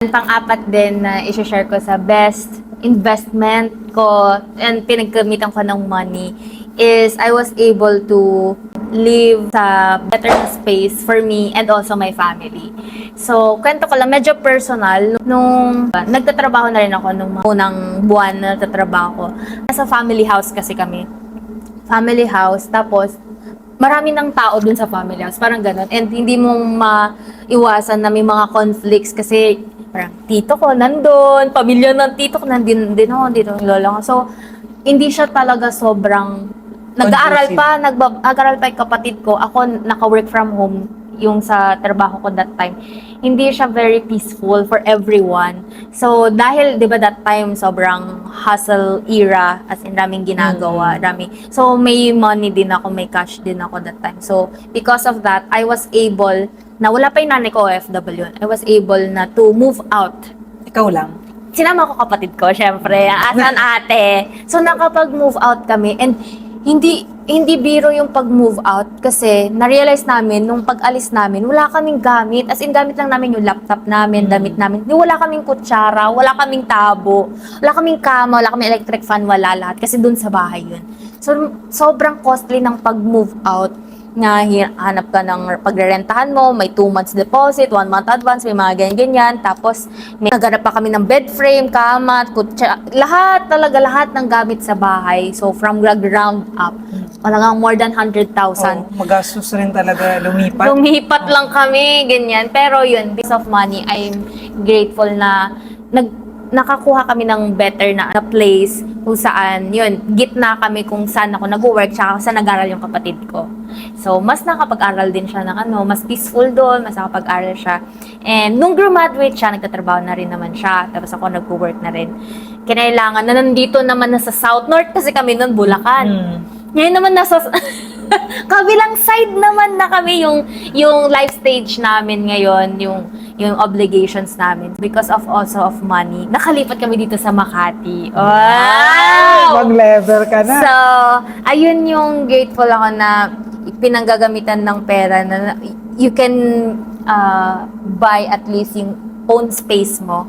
Pang-apat din na i-share ko sa best investment ko and pinagkamitan ko ng money is I was able to live sa better space for me and also my family. So, kwento ko lang, medyo personal. Nung nagtatrabaho na rin ako nung mga unang buwan na nagtatrabaho ko. Nasa family house kasi kami. Family house, tapos marami ng tao dun sa family house, parang ganun. And hindi mong maiwasan na may mga conflicts kasi parang tito ko nandun, pamilya ng tito ko nandun din ako, dito yung lola ko. So, hindi siya talaga sobrang nag-aaral pa yung kapatid ko. Ako naka-work from home yung sa trabaho ko that time. Hindi siya very peaceful for everyone. So, dahil, di ba, that time, sobrang hustle era, as in, daming ginagawa, So, may money din ako, may cash din ako that time. So, because of that, I was able, na wala pa yung nanay ko OFW, I was able na to move out. Ikaw lang? Sinama ko kapatid ko, syempre, as an ate. So, nakapag-move out kami, and hindi biro yung pag-move out kasi na-realize namin nung pag-alis namin, wala kaming gamit. As in, gamit lang namin yung laptop namin, damit namin. Wala kaming kutsara, wala kaming tabo, wala kaming kama, wala kaming electric fan, wala lahat. Kasi dun sa bahay yun. So, sobrang costly ng pag-move out na hanap ka ng pagrerentahan mo, may 2 months deposit, 1 month advance, may mga ganyan-ganyan. Tapos, may naghanap pa kami ng bed frame, kama, kutsa, lahat ng gamit sa bahay. So, from the ground up, talagang more than 100,000. Magastos rin talaga lumipat. Lumipat lang kami, ganyan. Pero yun, because of money, I'm grateful na nakakuha kami ng better na place kung saan, yun, gitna kami kung saan ako nag-work tsaka saan nag-aral yung kapatid ko. So, mas nakapag-aral din siya ng mas peaceful doon, mas nakapag-aral siya. And nung graduate siya, nagtatrabaho na rin naman siya. Tapos ako nag-work na rin. Kinailangan na nandito naman na sa South North kasi kami noon Bulacan. Ngayon naman nasa kabilang side naman na kami yung life stage namin ngayon, yung obligations namin because of also of money. Nakalipat kami dito sa Makati. Wow! Mag-level ka na. So, ayun yung grateful ako na pinanggagamitan ng pera na you can buy at least yung own space mo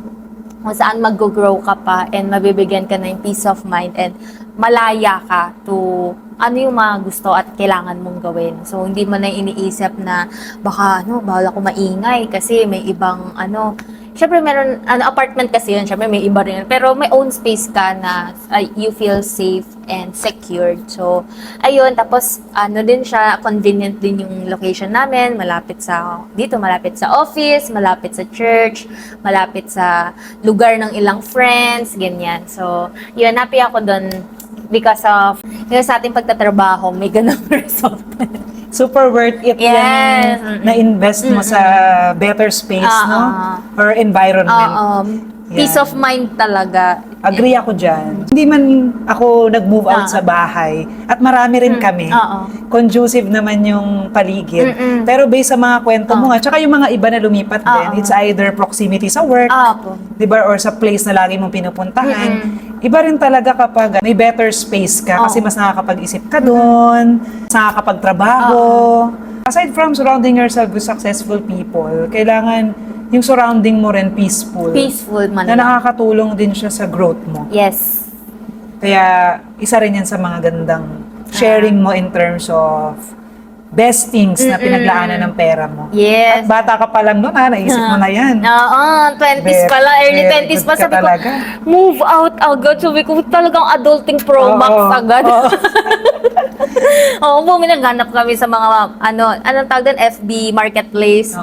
kung saan mag-grow ka pa and mabibigyan ka ng peace of mind and malaya ka to ano yung mga gusto at kailangan mong gawin. So, hindi mo na iniisip na baka, bawal ako maingay kasi may ibang, syempre meron, apartment kasi yun, syempre may iba rin. Pero may own space ka na you feel safe and secured. So, ayun, tapos, din siya, convenient din yung location namin, malapit sa office, malapit sa church, malapit sa lugar ng ilang friends, ganyan. So, yun, happy ako doon because of yung sa ating pagtatrabaho, may ganang result. Super worth it yung na-invest mo sa better space, no? Or environment. Peace of mind talaga. Agree ako dyan. Hindi man ako nag-move out sa bahay at marami rin kami. Conducive naman yung paligid. Pero based sa mga kwento mo nga, tsaka yung mga iba na lumipat din, it's either proximity sa work, diba, or sa place na lagi mong pinupuntahan. Iba rin talaga kapag may better space ka kasi mas nakakapag-isip ka doon, mas nakakapagtrabaho. Aside from surrounding yourself with successful people, kailangan yung surrounding mo rin peaceful. Peaceful man. Na nakakatulong din siya sa growth mo. Yes. Kaya isa rin yan sa mga gandang sharing mo in terms of best things na pinaglaanan ng pera mo. Yes. At bata ka pa lang noon, naisip mo na yan. 20s pa lang, early 20s pa. Sabi ko, move out agad. Sabi ko, talagang adulting pro max agad. Naghanap kami sa mga, anong tawag doon? FB Marketplace.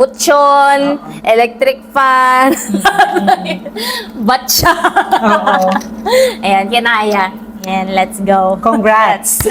Kutsyon, electric fan, batsa. Ayan, kinaya. And let's go. Congrats!